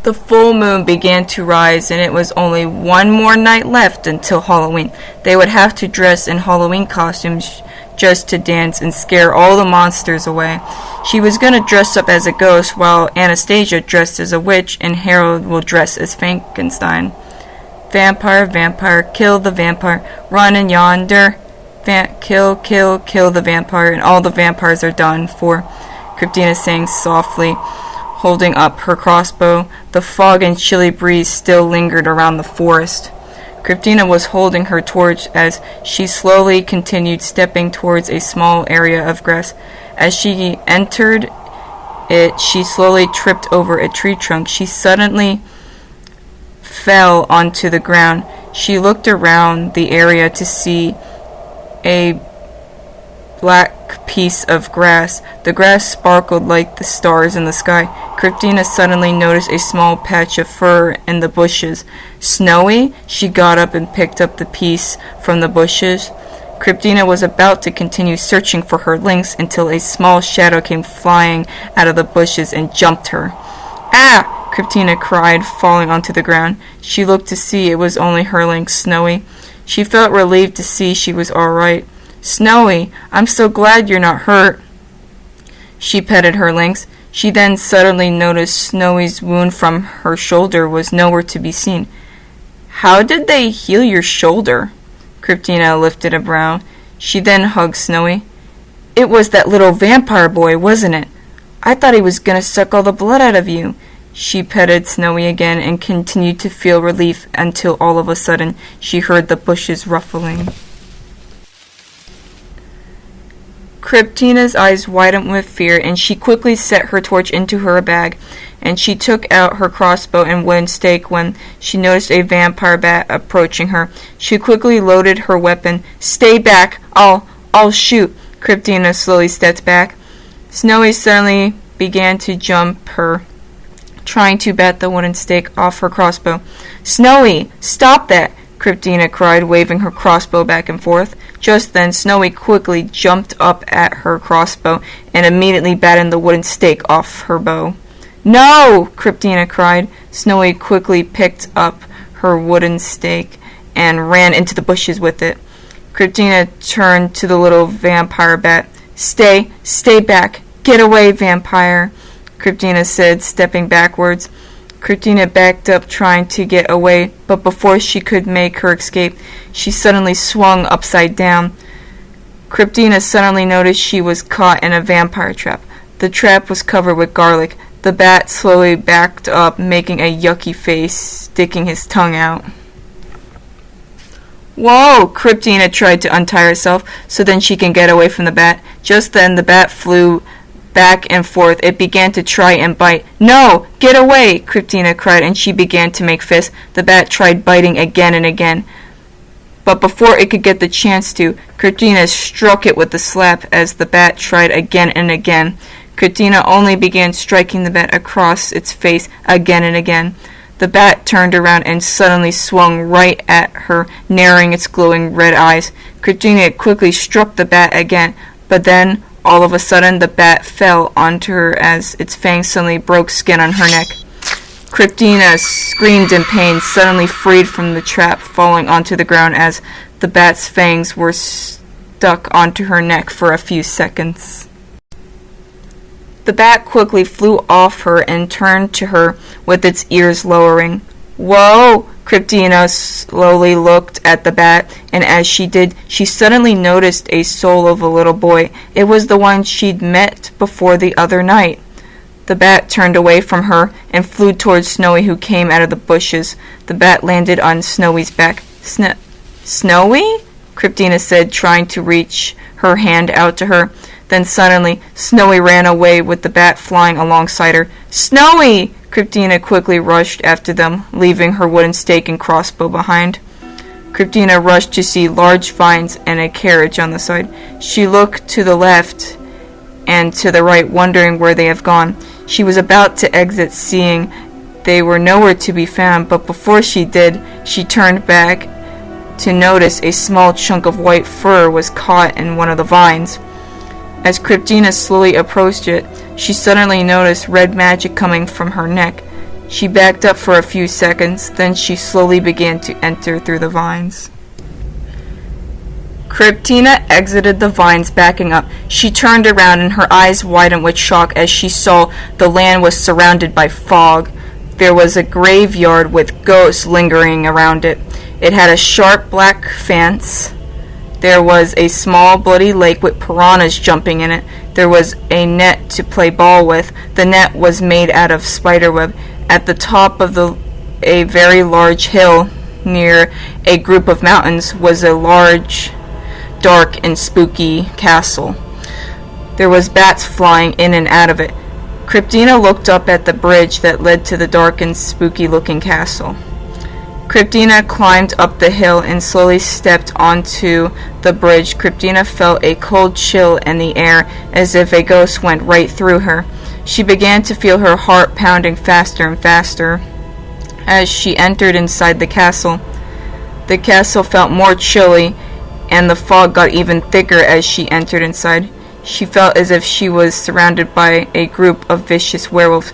The full moon began to rise, and it was only one more night left until Halloween. They would have to dress in Halloween costumes just to dance and scare all the monsters away. She was going to dress up as a ghost, while Anastasia dressed as a witch, and Harold will dress as Frankenstein. Vampire, vampire, kill the vampire, run in yonder. Kill, kill, kill the vampire, and all the vampires are done for, Kryptina sang softly, holding up her crossbow. The fog and chilly breeze still lingered around the forest. Kryptina was holding her torch as she slowly continued stepping towards a small area of grass. As she entered it, she slowly tripped over a tree trunk. She suddenly fell onto the ground. She looked around the area to see a black piece of grass. The grass sparkled like the stars in the sky. Kryptina suddenly noticed a small patch of fur in the bushes. Snowy? She got up and picked up the piece from the bushes. Kryptina was about to continue searching for her lynx until a small shadow came flying out of the bushes and jumped her. Ah! Kryptina cried, falling onto the ground. She looked to see it was only her lynx, Snowy. She felt relieved to see she was all right. Snowy, I'm so glad you're not hurt. She petted her lynx. She then suddenly noticed Snowy's wound from her shoulder was nowhere to be seen. How did they heal your shoulder? Kryptina lifted a brow. She then hugged Snowy. It was that little vampire boy, wasn't it? I thought he was going to suck all the blood out of you. She petted Snowy again and continued to feel relief until all of a sudden she heard the bushes ruffling. Kryptina's eyes widened with fear, and she quickly set her torch into her bag, and she took out her crossbow and wooden stake when she noticed a vampire bat approaching her. She quickly loaded her weapon. Stay back! I'll shoot! Kryptina slowly stepped back. Snowy suddenly began to jump her, trying to bat the wooden stake off her crossbow. Snowy! Stop that! Kryptina cried, waving her crossbow back and forth. Just then, Snowy quickly jumped up at her crossbow and immediately batted the wooden stake off her bow. No! Kryptina cried. Snowy quickly picked up her wooden stake and ran into the bushes with it. Kryptina turned to the little vampire bat. Stay back. Get away, vampire, Kryptina said, stepping backwards. Kryptina backed up, trying to get away, but before she could make her escape, she suddenly swung upside down. Kryptina suddenly noticed she was caught in a vampire trap. The trap was covered with garlic. The bat slowly backed up, making a yucky face, sticking his tongue out. Whoa! Kryptina tried to untie herself so then she can get away from the bat. Just then the bat flew back and forth. It began to try and bite. No! Get away! Kryptina cried, and she began to make fists. The bat tried biting again and again, but before it could get the chance to, Kryptina struck it with a slap as the bat tried again and again. Kryptina only began striking the bat across its face again and again. The bat turned around and suddenly swung right at her, narrowing its glowing red eyes. Kryptina quickly struck the bat again, but then all of a sudden, the bat fell onto her as its fangs suddenly broke skin on her neck. Kryptina screamed in pain, suddenly freed from the trap, falling onto the ground as the bat's fangs were stuck onto her neck for a few seconds. The bat quickly flew off her and turned to her with its ears lowering. Whoa! Kryptina slowly looked at the bat, and as she did, she suddenly noticed a soul of a little boy. It was the one she'd met before the other night. The bat turned away from her and flew towards Snowy, who came out of the bushes. The bat landed on Snowy's back. Snowy? Kryptina said, trying to reach her hand out to her. Then suddenly, Snowy ran away with the bat flying alongside her. Snowy! Kryptina quickly rushed after them, leaving her wooden stake and crossbow behind. Kryptina rushed to see large vines and a carriage on the side. She looked to the left and to the right, wondering where they have gone. She was about to exit, seeing they were nowhere to be found, but before she did, she turned back to notice a small chunk of white fur was caught in one of the vines. As Kryptina slowly approached it, she suddenly noticed red magic coming from her neck. She backed up for a few seconds, then she slowly began to enter through the vines. Kryptina exited the vines, backing up. She turned around and her eyes widened with shock as she saw the land was surrounded by fog. There was a graveyard with ghosts lingering around it. It had a sharp black fence. There was a small bloody lake with piranhas jumping in it. There was a net to play ball with. The net was made out of spiderweb. At the top of a very large hill near a group of mountains was a large, dark and spooky castle. There was bats flying in and out of it. Kryptina looked up at the bridge that led to the dark and spooky looking castle. Kryptina climbed up the hill and slowly stepped onto the bridge. Kryptina felt a cold chill in the air, as if a ghost went right through her. She began to feel her heart pounding faster and faster as she entered inside the castle. The castle felt more chilly, and the fog got even thicker as she entered inside. She felt as if she was surrounded by a group of vicious werewolves.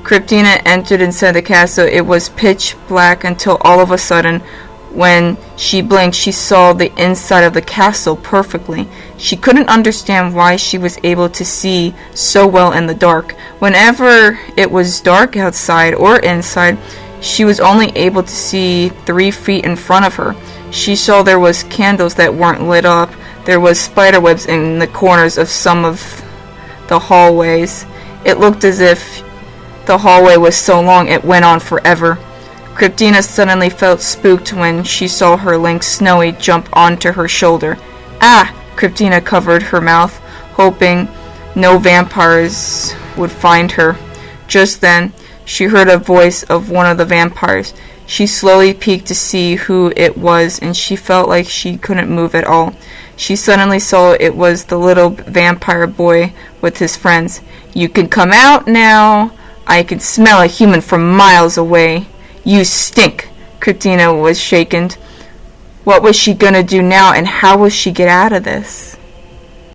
Kryptina entered inside the castle. It was pitch black until all of a sudden, when she blinked, she saw the inside of the castle perfectly. She couldn't understand why she was able to see so well in the dark. Whenever it was dark outside or inside, she was only able to see 3 feet in front of her. She saw there was candles that weren't lit up. There was spiderwebs in the corners of some of the hallways. It looked as if the hallway was so long it went on forever. Kryptina suddenly felt spooked when she saw her link Snowy jump onto her shoulder. Ah! Kryptina covered her mouth, hoping no vampires would find her. Just then, she heard a voice of one of the vampires. She slowly peeked to see who it was, and she felt like she couldn't move at all. She suddenly saw it was the little vampire boy with his friends. "You can come out now. I can smell a human from miles away. You stink." Kryptina was shaken. What was she gonna do now, and how will she get out of this?